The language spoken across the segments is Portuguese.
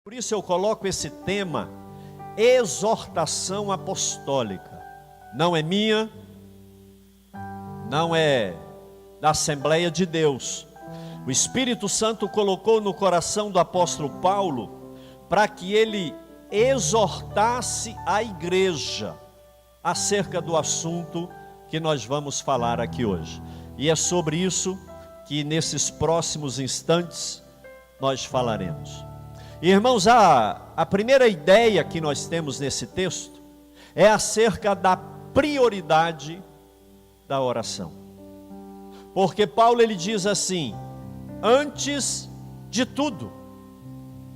Por isso eu coloco esse tema, exortação apostólica. Não é minha, não é da Assembleia de Deus. O Espírito Santo colocou no coração do apóstolo Paulo para que ele exortasse a igreja acerca do assunto que nós vamos falar aqui hoje. E é sobre isso que nesses próximos instantes nós falaremos. Irmãos, a primeira ideia que nós temos nesse texto é acerca da prioridade da oração. Porque Paulo ele diz assim: antes de tudo.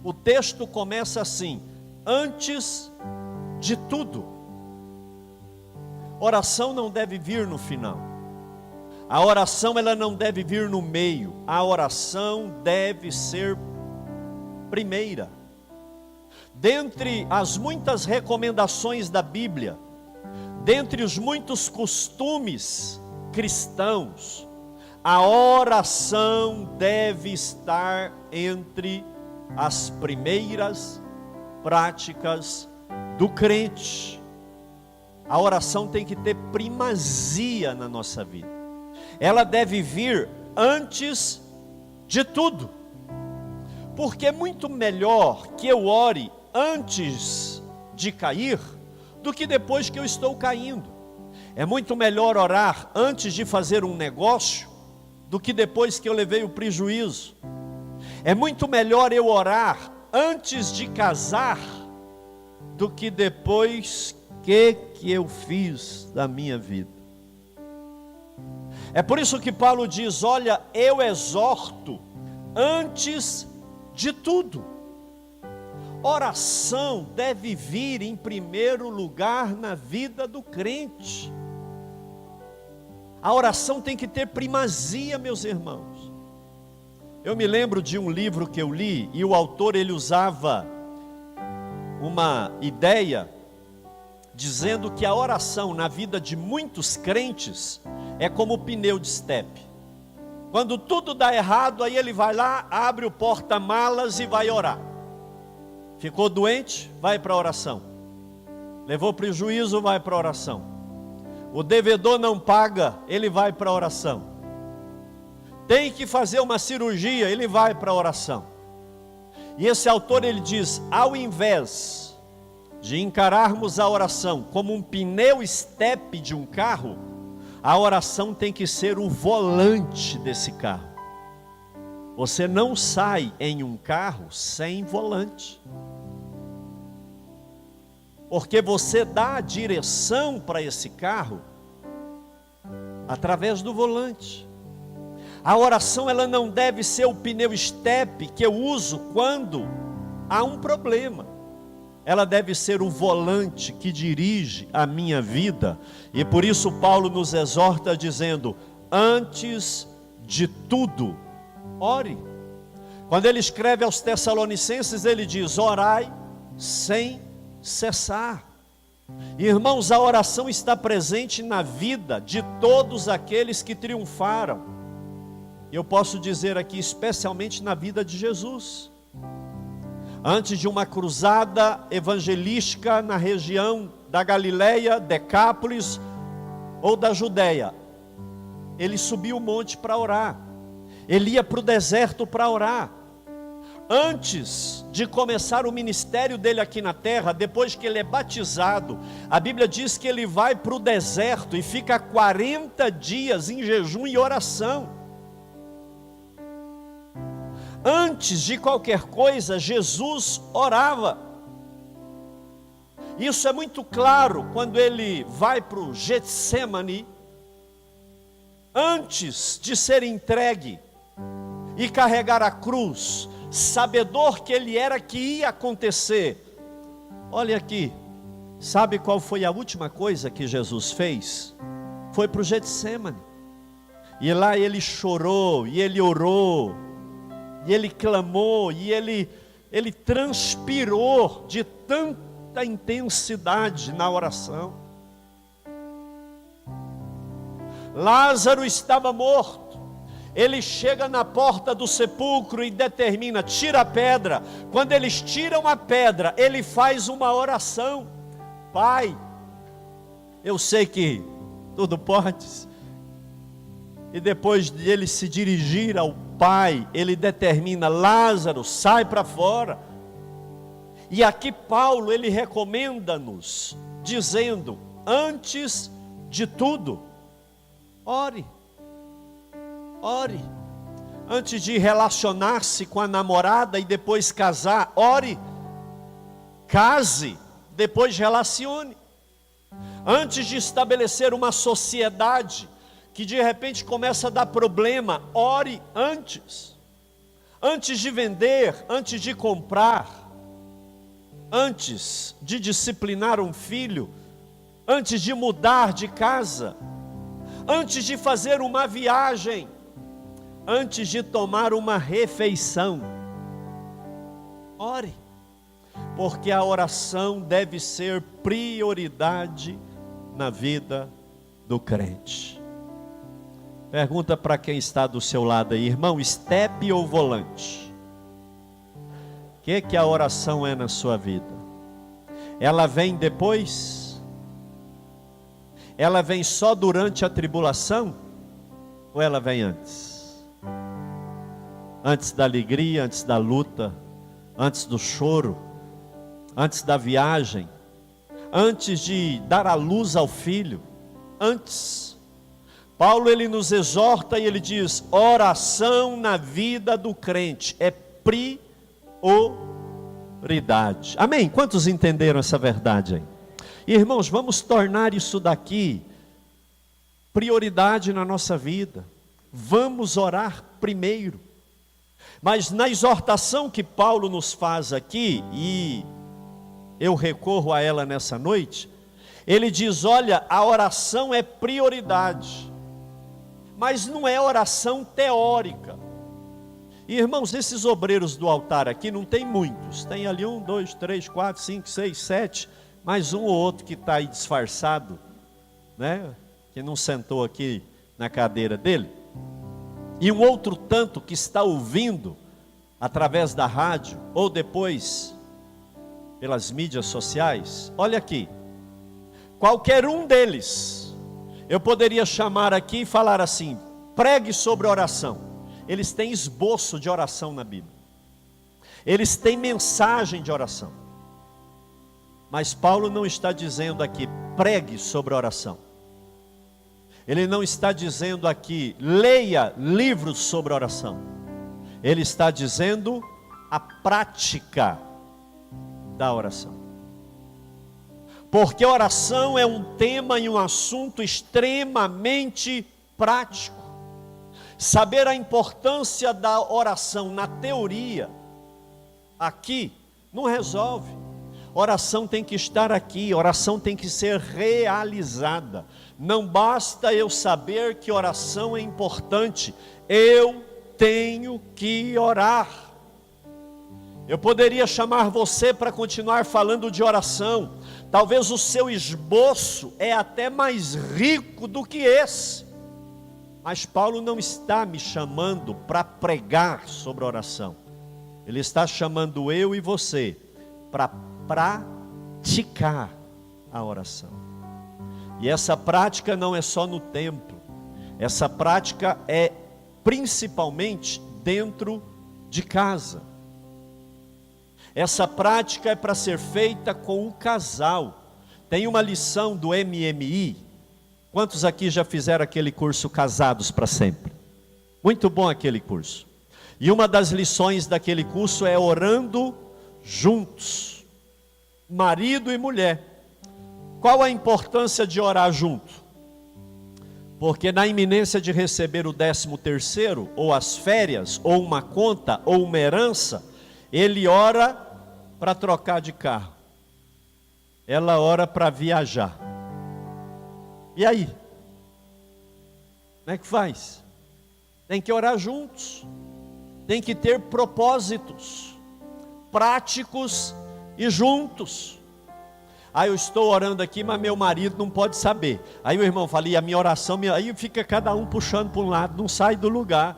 O texto começa assim: antes de tudo. Oração não deve vir no final. A oração ela não deve vir no meio. A oração deve ser primeira. Dentre as muitas recomendações da Bíblia, dentre os muitos costumes cristãos, a oração deve estar entre as primeiras práticas do crente. A oração tem que ter primazia na nossa vida. Ela deve vir antes de tudo. Porque é muito melhor que eu ore antes de cair do que depois que eu estou caindo. É muito melhor orar antes de fazer um negócio do que depois que eu levei o prejuízo. É muito melhor eu orar antes de casar do que depois que eu fiz da minha vida. É por isso que Paulo diz: olha, eu exorto antes de tudo. Oração deve vir em primeiro lugar na vida do crente. A oração tem que ter primazia, meus irmãos. Eu me lembro de um livro que eu li, e o autor ele usava uma ideia, dizendo que a oração na vida de muitos crentes é como o pneu de estepe. Quando tudo dá errado, aí ele vai lá, abre o porta-malas e vai orar. Ficou doente? Vai para a oração. Levou prejuízo? Vai para a oração. O devedor não paga? Ele vai para a oração. Tem que fazer uma cirurgia? Ele vai para a oração. E esse autor ele diz: ao invés de encararmos a oração como um pneu estepe de um carro, a oração tem que ser o volante desse carro. Você não sai em um carro sem volante, porque você dá a direção para esse carro através do volante. A oração ela não deve ser o pneu estepe que eu uso quando há um problema. Ela deve ser o volante que dirige a minha vida. E por isso Paulo nos exorta dizendo: antes de tudo, ore. Quando ele escreve aos Tessalonicenses, ele diz: orai sem cessar. Irmãos, a oração está presente na vida de todos aqueles que triunfaram. Eu posso dizer aqui, especialmente na vida de Jesus. Antes de uma cruzada evangelística na região da Galileia, Decápolis ou da Judéia, ele subiu o monte para orar. Ele ia para o deserto para orar. Antes de começar o ministério dele aqui na terra, depois que ele é batizado, a Bíblia diz que ele vai para o deserto e fica 40 dias em jejum e oração. Antes de qualquer coisa, Jesus orava. Isso é muito claro quando ele vai para o Getsemane. Antes de ser entregue e carregar a cruz, sabedor que ele era que ia acontecer. Olha aqui, sabe qual foi a última coisa que Jesus fez? Foi para o Getsemane. E lá ele chorou, e ele orou, e ele clamou, e ele transpirou de tanta intensidade na oração. Lázaro estava morto, Ele chega na porta do sepulcro e determina, tira a pedra. Quando eles tiram a pedra, ele faz uma oração. Pai, eu sei que tudo podes. E depois de ele se dirigir ao Pai, ele determina, Lázaro, sai para fora. E aqui Paulo, ele recomenda-nos, dizendo, antes de tudo, ore. Ore. Antes de relacionar-se com a namorada e depois casar, ore. Case, depois relacione. Antes de estabelecer uma sociedade que de repente começa a dar problema, ore antes. Antes de vender, antes de comprar, antes de disciplinar um filho, antes de mudar de casa, antes de fazer uma viagem, antes de tomar uma refeição, ore, porque a oração deve ser prioridade na vida do crente. Pergunta para quem está do seu lado aí, irmão, estepe ou volante? O que a oração é na sua vida? Ela vem depois? Ela vem só durante a tribulação? Ou ela vem antes? Antes da alegria, antes da luta, antes do choro, antes da viagem, antes de dar a luz ao filho, antes. Paulo, ele nos exorta e ele diz, oração na vida do crente é prioridade. Amém? Quantos entenderam essa verdade aí? Irmãos, vamos tornar isso daqui prioridade na nossa vida. Vamos orar primeiro. Mas na exortação que Paulo nos faz aqui, e eu recorro a ela nessa noite, ele diz, olha, a oração é prioridade. Mas não é oração teórica. E, irmãos, esses obreiros do altar aqui não tem muitos. Tem ali 1, 2, 3, 4, 5, 6, 7, mais um ou outro que está aí disfarçado, né? Que não sentou aqui na cadeira dele. E um outro tanto que está ouvindo através da rádio ou depois pelas mídias sociais. Olha aqui, qualquer um deles eu poderia chamar aqui e falar assim, pregue sobre oração. Eles têm esboço de oração na Bíblia. Eles têm mensagem de oração. Mas Paulo não está dizendo aqui, pregue sobre oração. Ele não está dizendo aqui, leia livros sobre oração. Ele está dizendo a prática da oração. Porque oração é um tema e um assunto extremamente prático. Saber a importância da oração na teoria, aqui, não resolve. Oração tem que estar aqui, oração tem que ser realizada. Não basta eu saber que oração é importante, eu tenho que orar. Eu poderia chamar você para continuar falando de oração. Talvez o seu esboço é até mais rico do que esse. Mas Paulo não está me chamando para pregar sobre oração. Ele está chamando eu e você para praticar a oração. E essa prática não é só no templo. Essa prática é principalmente dentro de casa. Essa prática é para ser feita com o casal. Tem uma lição do MMI. Quantos aqui já fizeram aquele curso Casados para Sempre? Muito bom aquele curso. E uma das lições daquele curso é orando juntos. Marido e mulher. Qual a importância de orar junto? Porque na iminência de receber o 13º, ou as férias, ou uma conta, ou uma herança, ele ora para trocar de carro. Ela ora para viajar. E aí? Como é que faz? Tem que orar juntos. Tem que ter propósitos práticos e juntos. Aí eu estou orando aqui, mas meu marido não pode saber. Aí o irmão fala, e a minha oração, aí fica cada um puxando para um lado, não sai do lugar.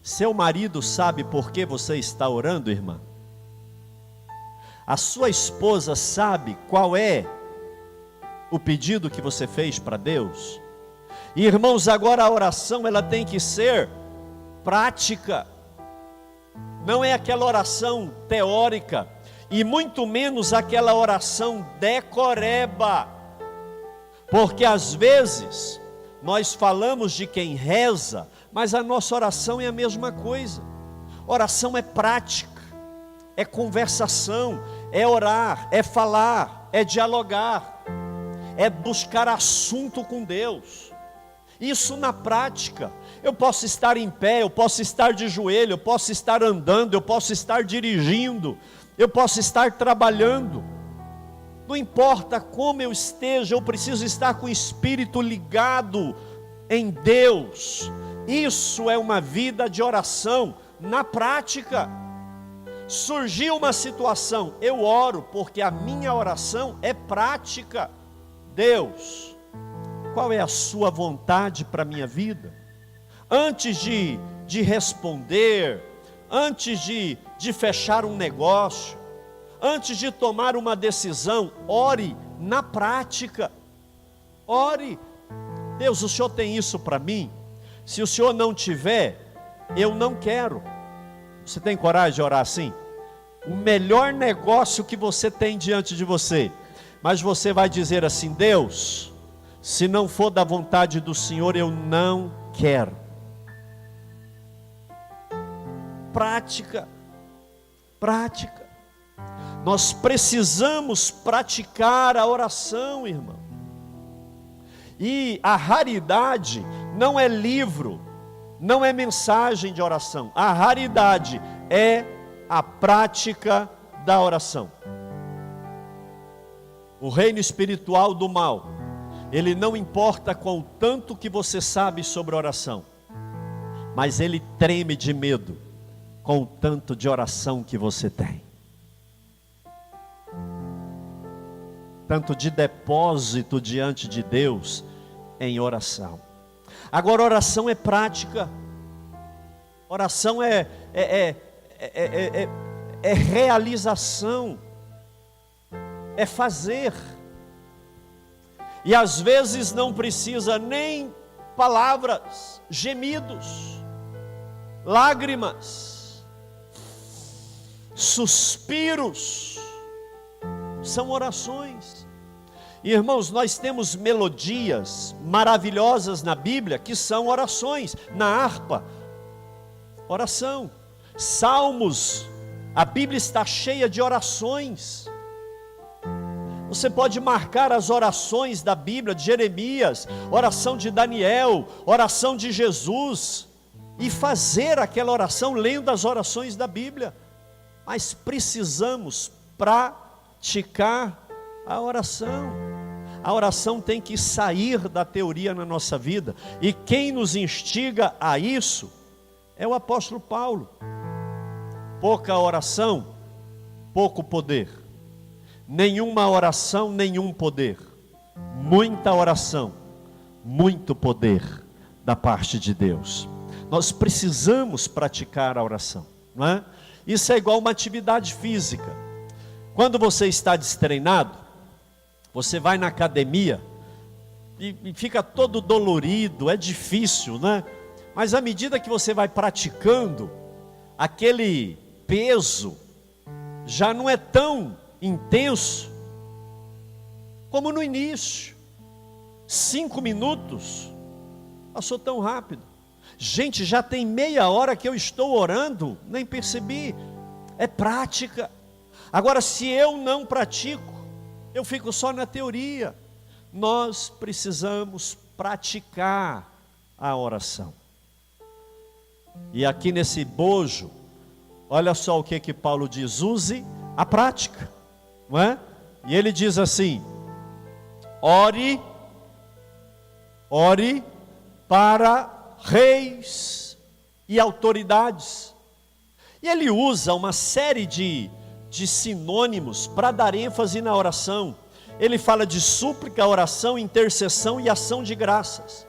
Seu marido sabe por que você está orando, irmã? A sua esposa sabe qual é o pedido que você fez para Deus? E, irmãos, agora a oração ela tem que ser prática. Não é aquela oração teórica, e muito menos aquela oração decoreba. Porque às vezes nós falamos de quem reza, mas a nossa oração é a mesma coisa. Oração é prática, é conversação, é orar, é falar, é dialogar, é buscar assunto com Deus. Isso na prática. Eu posso estar em pé, eu posso estar de joelho, eu posso estar andando, eu posso estar dirigindo, eu posso estar trabalhando. Não importa como eu esteja, eu preciso estar com o espírito ligado em Deus. Isso é uma vida de oração na prática. Surgiu uma situação, eu oro, porque a minha oração é prática. Deus, qual é a sua vontade para a minha vida? Antes de responder, antes de fechar um negócio, antes de tomar uma decisão, ore na prática. Ore. Deus, o Senhor tem isso para mim? Se o Senhor não tiver, eu não quero. Você tem coragem de orar assim? O melhor negócio que você tem diante de você, mas você vai dizer assim: Deus, se não for da vontade do Senhor, eu não quero. Prática, prática. Nós precisamos praticar a oração, irmão. E a raridade não é livro, não é mensagem de oração. A raridade é a prática da oração. O reino espiritual do mal, ele não importa com o tanto que você sabe sobre oração, mas ele treme de medo com o tanto de oração que você tem. Tanto de depósito diante de Deus em oração. Agora, oração é prática. Oração é realização. É fazer. E às vezes não precisa nem palavras, gemidos, lágrimas, suspiros, são orações. Irmãos, nós temos melodias maravilhosas na Bíblia que são orações. Na harpa, oração. Salmos, a Bíblia está cheia de orações. Você pode marcar as orações da Bíblia, de Jeremias, oração de Daniel, oração de Jesus, e fazer aquela oração lendo as orações da Bíblia. Mas precisamos praticar a oração. A oração tem que sair da teoria na nossa vida, e quem nos instiga a isso é o apóstolo Paulo. Pouca oração, pouco poder. Nenhuma oração, nenhum poder. Muita oração, muito poder da parte de Deus. Nós precisamos praticar a oração, não é? Isso é igual uma atividade física. Quando você está destreinado, você vai na academia e fica todo dolorido, é difícil, né? Mas à medida que você vai praticando, aquele peso já não é tão intenso como no início. 5 minutos passou tão rápido. Gente, já tem meia hora que eu estou orando, nem percebi. É prática. Agora, se eu não pratico, eu fico só na teoria. Nós precisamos praticar a oração. E aqui nesse bojo, olha só o que Paulo diz: use a prática, não é? E ele diz assim: ore para reis e autoridades. E ele usa uma série de de sinônimos para dar ênfase na oração. Ele fala de súplica, oração, intercessão e ação de graças.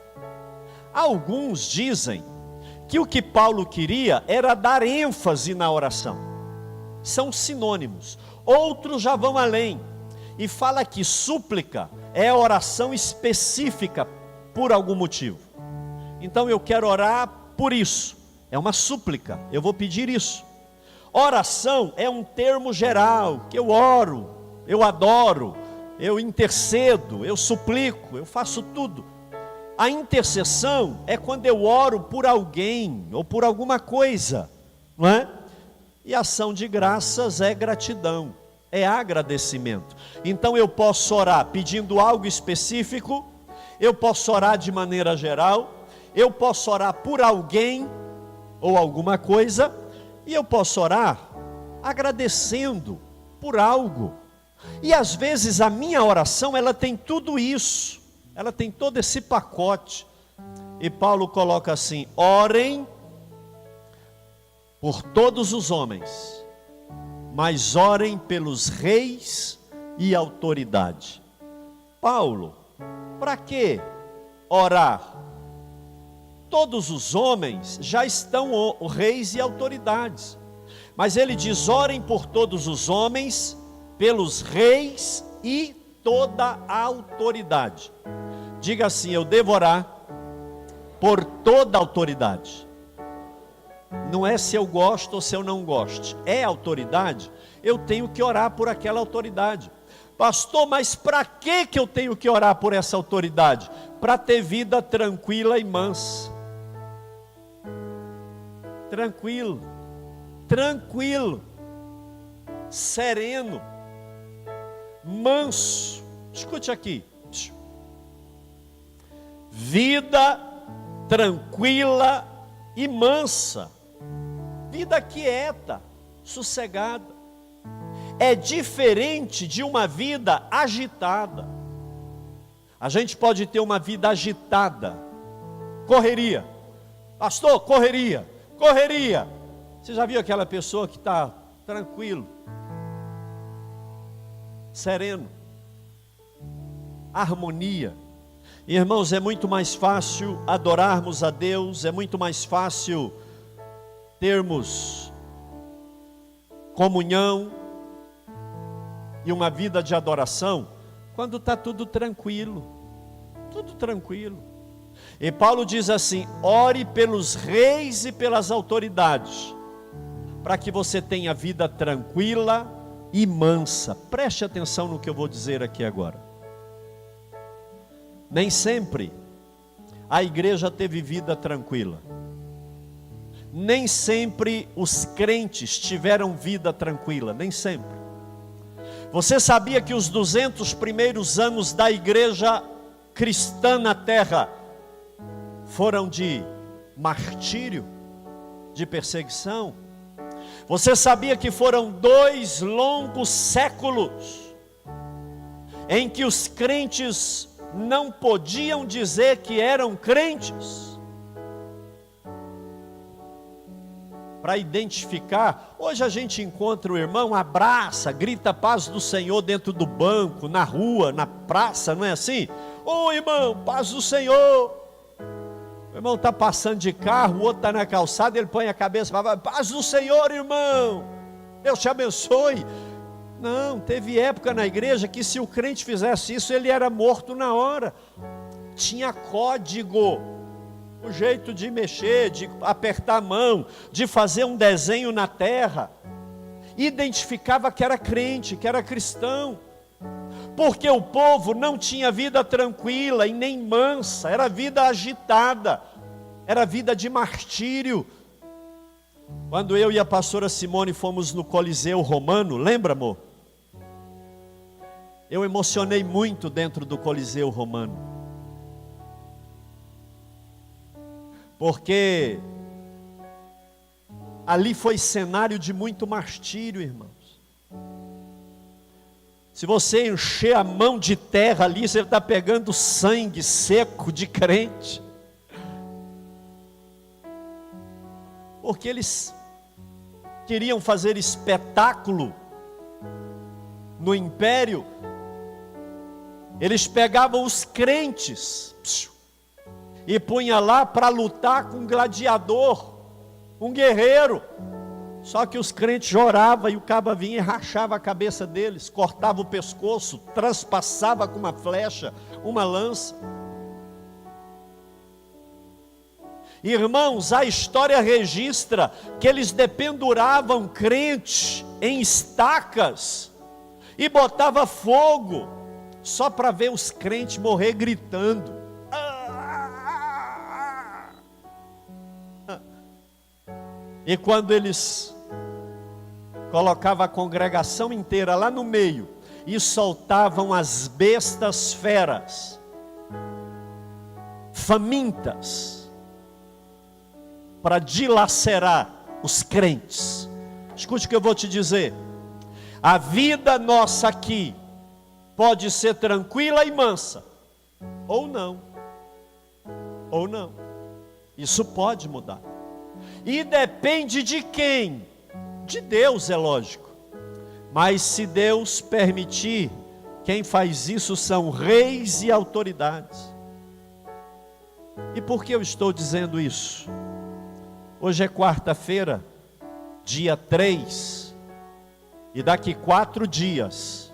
Alguns dizem que o que Paulo queria era dar ênfase na oração. São sinônimos. Outros já vão além e fala que súplica é oração específica por algum motivo. Então eu quero orar por isso. É uma súplica, eu vou pedir isso. Oração é um termo geral, que eu oro, eu adoro, eu intercedo, eu suplico, eu faço tudo. A intercessão é quando eu oro por alguém ou por alguma coisa, não é? E ação de graças é gratidão, é agradecimento. Então eu posso orar pedindo algo específico, eu posso orar de maneira geral, eu posso orar por alguém ou alguma coisa, e eu posso orar agradecendo por algo. E às vezes a minha oração, ela tem tudo isso, ela tem todo esse pacote. E Paulo coloca assim: orem por todos os homens, mas orem pelos reis e autoridade. Paulo, para que orar? Todos os homens já estão reis e autoridades, mas ele diz: orem por todos os homens, pelos reis e toda a autoridade. Diga assim: eu devo orar por toda a autoridade. Não é se eu gosto ou se eu não gosto, é autoridade, eu tenho que orar por aquela autoridade. Pastor, mas para que eu tenho que orar por essa autoridade? Para ter vida tranquila e mansa. Tranquilo, tranquilo, sereno, manso. Escute aqui. Vida tranquila e mansa. Vida quieta, sossegada. É diferente de uma vida agitada. A gente pode ter uma vida agitada. Correria. Pastor, correria. Correria. Você já viu aquela pessoa que está tranquilo, sereno, harmonia? Irmãos, é muito mais fácil adorarmos a Deus, é muito mais fácil termos comunhão e uma vida de adoração quando está tudo tranquilo, tudo tranquilo. E Paulo diz assim: ore pelos reis e pelas autoridades, para que você tenha vida tranquila e mansa. Preste atenção no que eu vou dizer aqui agora. Nem sempre a igreja teve vida tranquila. Nem sempre os crentes tiveram vida tranquila, nem sempre. Você sabia que os 200 primeiros anos da igreja cristã na terra foram de martírio, de perseguição? Você sabia que foram 2 longos séculos em que os crentes não podiam dizer que eram crentes? Para identificar, hoje a gente encontra o irmão, abraça, grita a paz do Senhor dentro do banco, na rua, na praça, não é assim? Ô irmão, paz do Senhor. O irmão está passando de carro, o outro está na calçada, ele põe a cabeça para baixo: paz do Senhor, irmão, Deus te abençoe. Não, teve época na igreja que se o crente fizesse isso, ele era morto na hora. Tinha código, o jeito de mexer, de apertar a mão, de fazer um desenho na terra. Identificava que era crente, que era cristão. Porque o povo não tinha vida tranquila e nem mansa, era vida agitada, era vida de martírio. Quando eu e a pastora Simone fomos no Coliseu Romano, lembra, amor? Eu emocionei muito dentro do Coliseu Romano, porque ali foi cenário de muito martírio, irmãos. Se você encher a mão de terra ali, você está pegando sangue seco de crente. Porque eles queriam fazer espetáculo no império, eles pegavam os crentes e punha lá para lutar com um gladiador, um guerreiro. Só que os crentes choravam e o caba vinha e rachava a cabeça deles, cortava o pescoço, transpassava com uma flecha, uma lança. Irmãos, a história registra que eles dependuravam crentes em estacas e botava fogo, só para ver os crentes morrer gritando. E quando eles colocavam a congregação inteira lá no meio e soltavam as bestas feras, famintas, para dilacerar os crentes. Escute o que eu vou te dizer. A vida nossa aqui pode ser tranquila e mansa, ou não. Ou não. Isso pode mudar. E depende de quem? De Deus, é lógico. Mas se Deus permitir, quem faz isso são reis e autoridades. E por que eu estou dizendo isso? Hoje é quarta-feira, dia 3, e daqui 4 dias,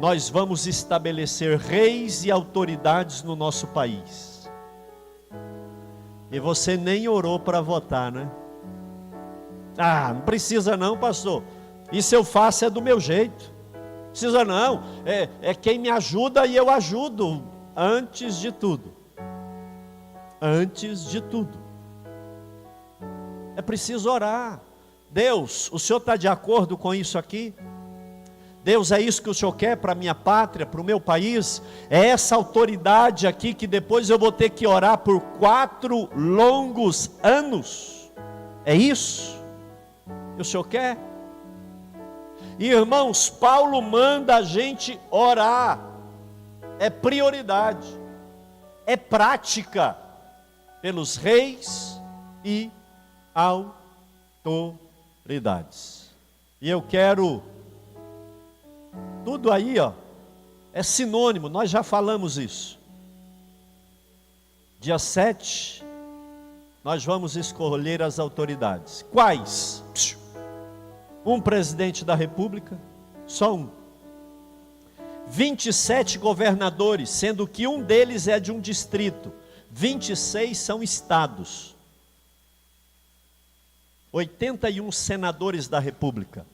nós vamos estabelecer reis e autoridades no nosso país. E você nem orou para votar, né? Ah, não precisa não, pastor. Isso eu faço é do meu jeito. Não precisa não. É quem me ajuda e eu ajudo. Antes de tudo. Antes de tudo. É preciso orar. Deus, o Senhor está de acordo com isso aqui? Deus, é isso que o Senhor quer para a minha pátria, para o meu país? É essa autoridade aqui que depois eu vou ter que orar por 4 longos anos? É isso que o Senhor quer? Irmãos, Paulo manda a gente orar. É prioridade. É prática. Pelos reis e autoridades. E eu quero... Tudo aí, ó, é sinônimo, nós já falamos isso. Dia 7, nós vamos escolher as autoridades. Quais? Um presidente da república, só um. 27 governadores, sendo que um deles é de um distrito. 26 são estados. 81 senadores da república,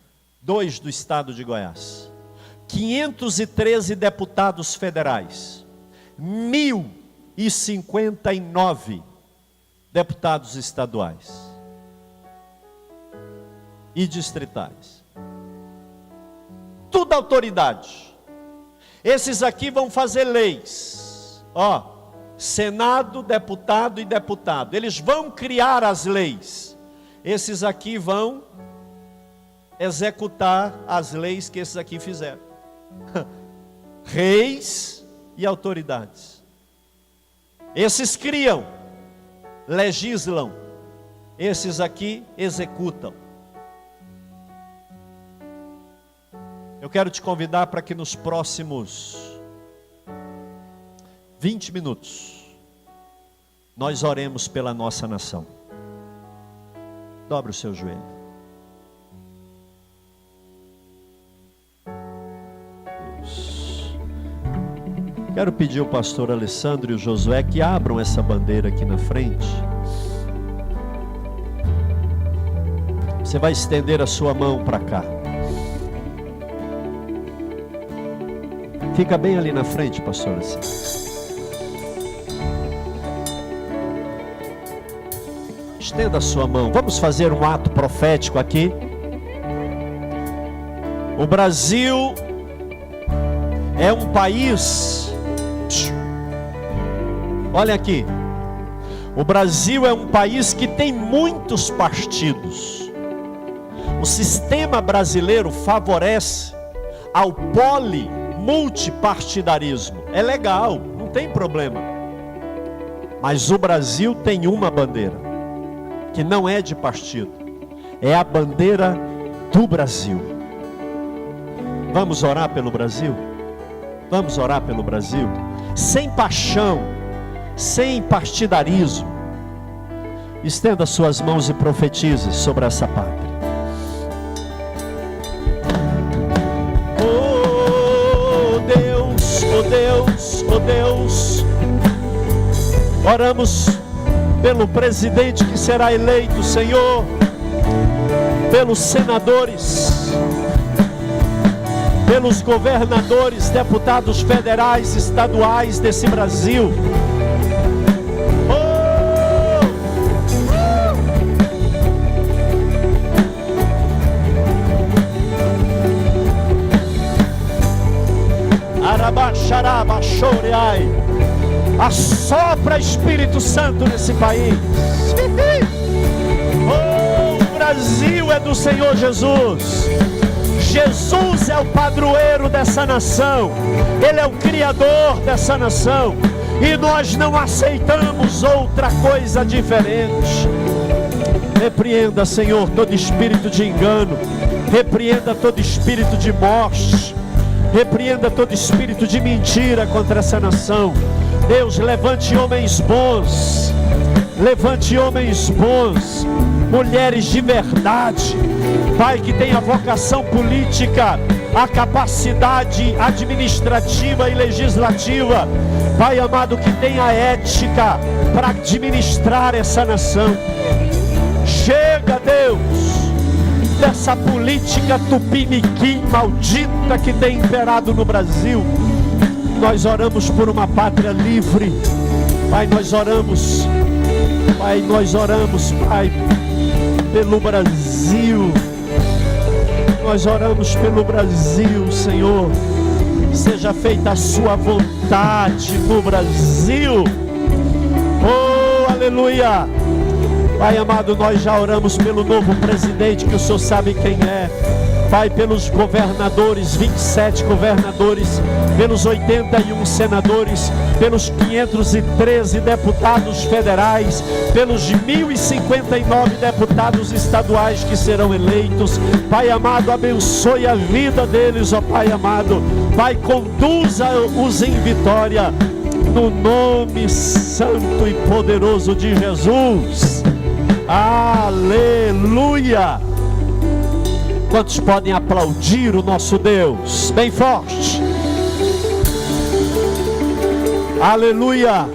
2 do estado de Goiás. 513 deputados federais, 1.059 deputados estaduais e distritais. Tudo autoridade. Esses aqui vão fazer leis. Ó, Senado, deputado e deputado. Eles vão criar as leis. Esses aqui vão executar as leis que esses aqui fizeram. Reis e autoridades. Esses criam, legislam. Esses aqui executam. Eu quero te convidar para que nos próximos 20 minutos nós oremos pela nossa nação. Dobre o seu joelho. Quero pedir ao pastor Alessandro e o Josué que abram essa bandeira aqui na frente. Você vai estender a sua mão para cá. Fica bem ali na frente, pastor Alessandro. Estenda a sua mão. Vamos fazer um ato profético aqui. O Brasil é um país... Olha aqui, o Brasil é um país que tem muitos partidos. O sistema brasileiro favorece ao multipartidarismo. É legal, não tem problema. Mas o Brasil tem uma bandeira, que não é de partido. É a bandeira do Brasil. Vamos orar pelo Brasil? Vamos orar pelo Brasil? Sem paixão, sem partidarismo. Estenda suas mãos e profetize sobre essa pátria. Oh Deus, oh Deus, oh Deus. Oramos pelo presidente que será eleito, Senhor, pelos senadores, pelos governadores, deputados federais, estaduais desse Brasil. Assopra Espírito Santo nesse país. Oh, o Brasil é do Senhor Jesus. Jesus é o padroeiro dessa nação. Ele é o criador dessa nação. E nós não aceitamos outra coisa diferente. Repreenda, Senhor, todo espírito de engano. Repreenda todo espírito de morte. Repreenda todo espírito de mentira contra essa nação. Deus, levante homens bons. Levante homens bons. Mulheres de verdade. Pai, que tem a vocação política, a capacidade administrativa e legislativa. Pai amado, que tem a ética para administrar essa nação. Chega, Deus, dessa política tupiniquim maldita que tem imperado no Brasil. Nós oramos por uma pátria livre. Pai, nós oramos, Pai, pelo Brasil. Nós oramos pelo Brasil, Senhor. Seja feita a sua vontade no Brasil. Oh, aleluia. Pai amado, nós já oramos pelo novo presidente, que o Senhor sabe quem é. Pai, pelos governadores, 27 governadores, pelos 81 senadores, pelos 513 deputados federais, pelos 1.059 deputados estaduais que serão eleitos. Pai amado, abençoe a vida deles, ó Pai amado. Pai, conduza-os em vitória, no nome santo e poderoso de Jesus. Aleluia! Quantos podem aplaudir o nosso Deus? Bem forte. Aleluia!